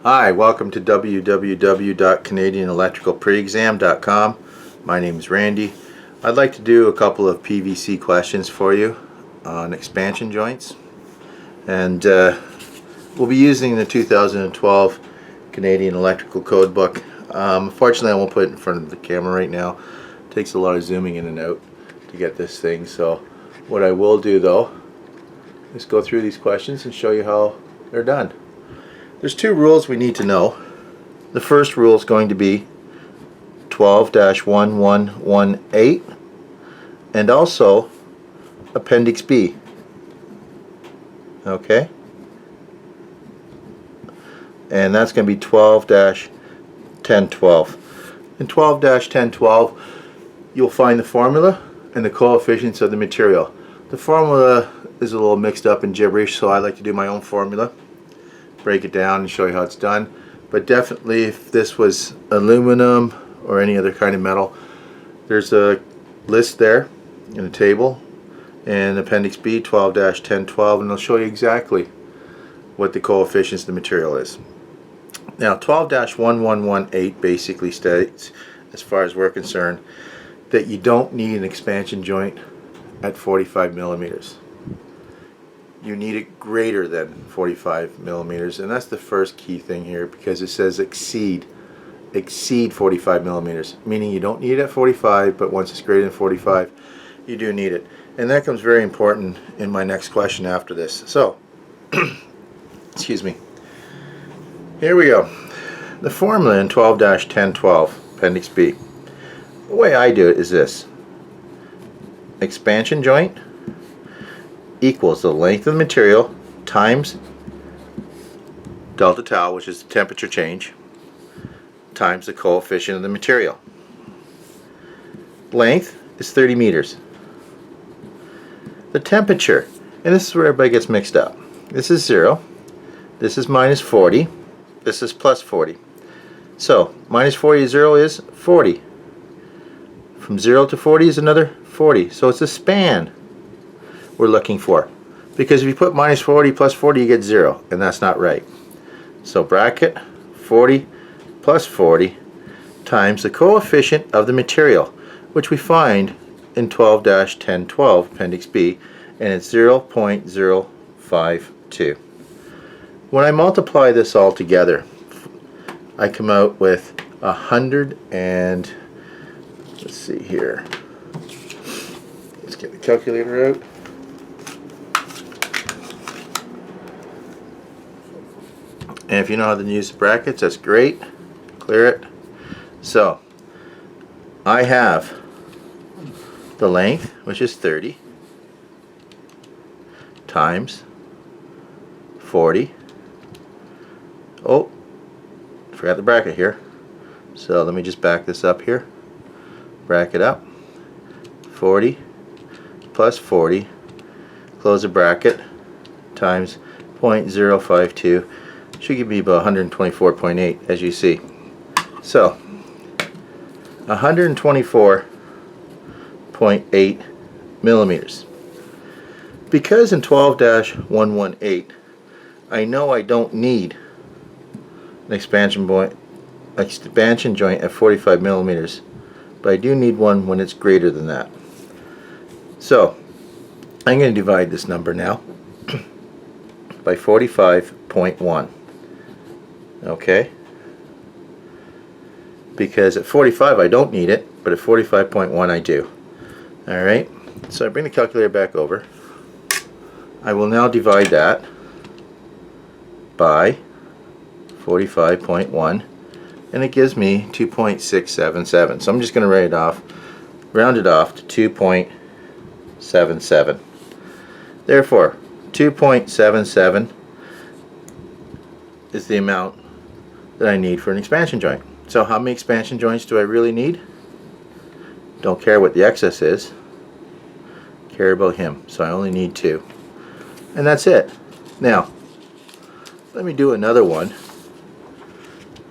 Hi, welcome to www.canadianelectricalpreexam.com. My name is Randy. I'd like to do a couple of PVC questions for you on expansion joints, and we'll be using the 2012 Canadian Electrical Code Book. Unfortunately, I won't put it in front of the camera right now. It takes a lot of zooming in and out to get this thing, so what I will do though is go through these questions and show you how they're done. There's two rules we need to know. The first rule is going to be 12-1118 and also Appendix B. Okay? And that's going to be 12-1012. In 12-1012 you'll find the formula and the coefficients of the material. The formula is a little mixed up in gibberish, so I like to do my own formula. Break it down and show you how it's done. But definitely, if this was aluminum or any other kind of metal, there's a list there in a table in Appendix B, 12-1012, and it'll show you exactly what the coefficients of the material is. Now 12-1118 basically states, as far as we're concerned, that you don't need an expansion joint at 45 millimeters. You need it greater than 45 millimeters, and that's the first key thing here, because it says exceed 45 millimeters, meaning you don't need it at 45, but once it's greater than 45 you do need it. And that comes very important in my next question after this. So excuse me, here we go. The formula in 12-1012 Appendix B, the way I do it is this: expansion joint equals the length of the material times delta tau, which is the temperature change, times the coefficient of the material. Length is 30 meters. The temperature, and this is where everybody gets mixed up. This is 0, this is minus 40, this is plus 40. So minus 40 to 0 is 40. From 0 to 40 is another 40. So it's a span we're looking for, because if you put minus 40 plus 40 you get 0, and that's not right. So bracket 40 plus 40 times the coefficient of the material, which we find in 12-1012 Appendix B, and it's 0.052. When I multiply this all together, I come out with 100 and, let's see here, let's get the calculator out. And if you know how to use the brackets, that's great. Clear it. So I have the length, which is 30, times 40. Oh, forgot the bracket here. So let me just back this up here. Bracket up. 40 plus 40. Close the bracket. Times 0.052. Should give me about 124.8, as you see. So 124.8 millimeters. Because in 12-118 I know I don't need an expansion joint at 45 millimeters, but I do need one when it's greater than that. So I'm going to divide this number now by 45.1. Okay, because at 45 I don't need it, but at 45.1 I do. Alright, so I bring the calculator back over. I will now divide that by 45.1, and it gives me 2.677. So I'm just going to round it off to 2.77. Therefore 2.77 is the amount that I need for an expansion joint. So how many expansion joints do I really need? Don't care what the excess is. Care about him. So I only need 2. And that's it. Now, let me do another one.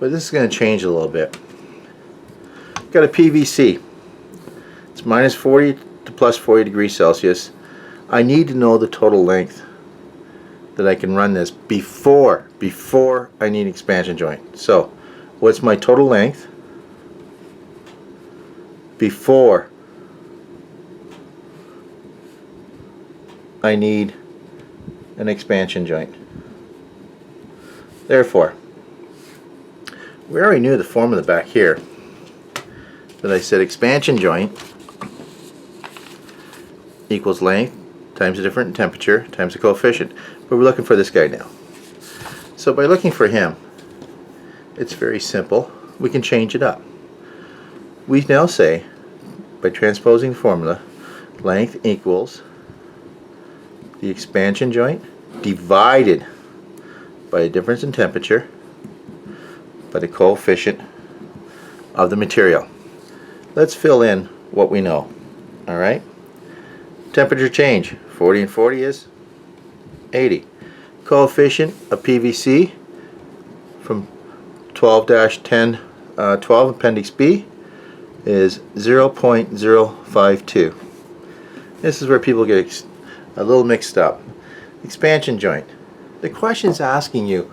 But this is going to change a little bit. Got a PVC. It's minus 40 to plus 40 degrees Celsius. I need to know the total length that I can run this before I need expansion joint. So what's my total length before I need an expansion joint? Therefore, we already knew the formula back here that I said expansion joint equals length times the different temperature times the coefficient. But we're looking for this guy now. So by looking for him, it's very simple. We can change it up. We now say, by transposing the formula, length equals the expansion joint divided by a difference in temperature by the coefficient of the material. Let's fill in what we know. Alright? Temperature change, 40 and 40 is 80. Coefficient of PVC from 12-1012 Appendix B is 0.052. This is where people get a little mixed up. Expansion joint. The question is asking you,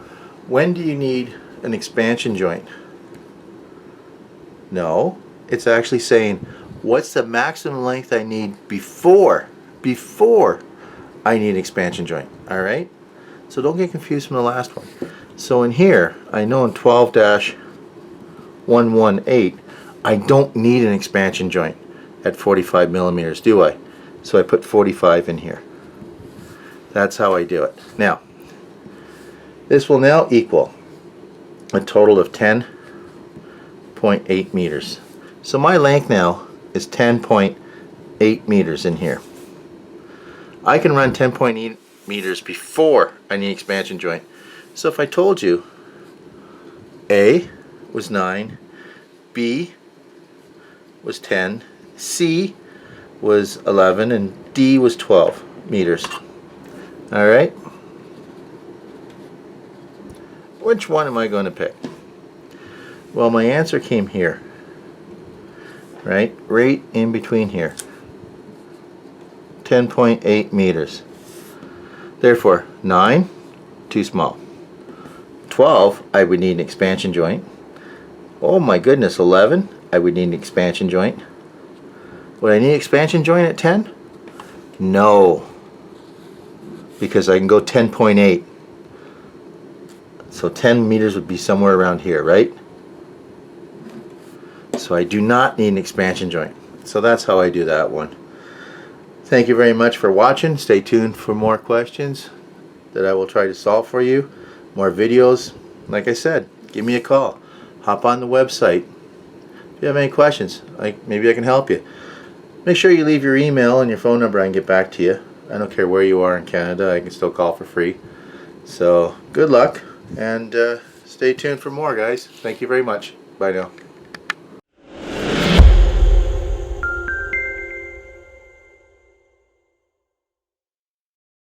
when do you need an expansion joint? No, it's actually saying, what's the maximum length I need before I need an expansion joint? Alright? So don't get confused from the last one. So in here, I know in 12-118, I don't need an expansion joint at 45 millimeters, do I? So I put 45 in here. That's how I do it. Now, this will now equal a total of 10.8 meters. So my length now is 10.8 meters in here. I can run 10.8 meters before I need expansion joint. So if I told you A was 9, B was 10, C was 11, and D was 12 meters. Alright? Which one am I going to pick? Well, my answer came here. Right in between here. 10.8 meters. Therefore, 9, too small. 12, I would need an expansion joint. Oh my goodness, 11, I would need an expansion joint. Would I need an expansion joint at 10? No. Because I can go 10.8. So 10 meters would be somewhere around here, right? So I do not need an expansion joint. So that's how I do that one. Thank you very much for watching. Stay tuned for more questions that I will try to solve for you. More videos. Like I said, give me a call. Hop on the website. If you have any questions, maybe I can help you. Make sure you leave your email and your phone number. I can get back to you. I don't care where you are in Canada. I can still call for free. So good luck, and stay tuned for more, guys. Thank you very much. Bye now.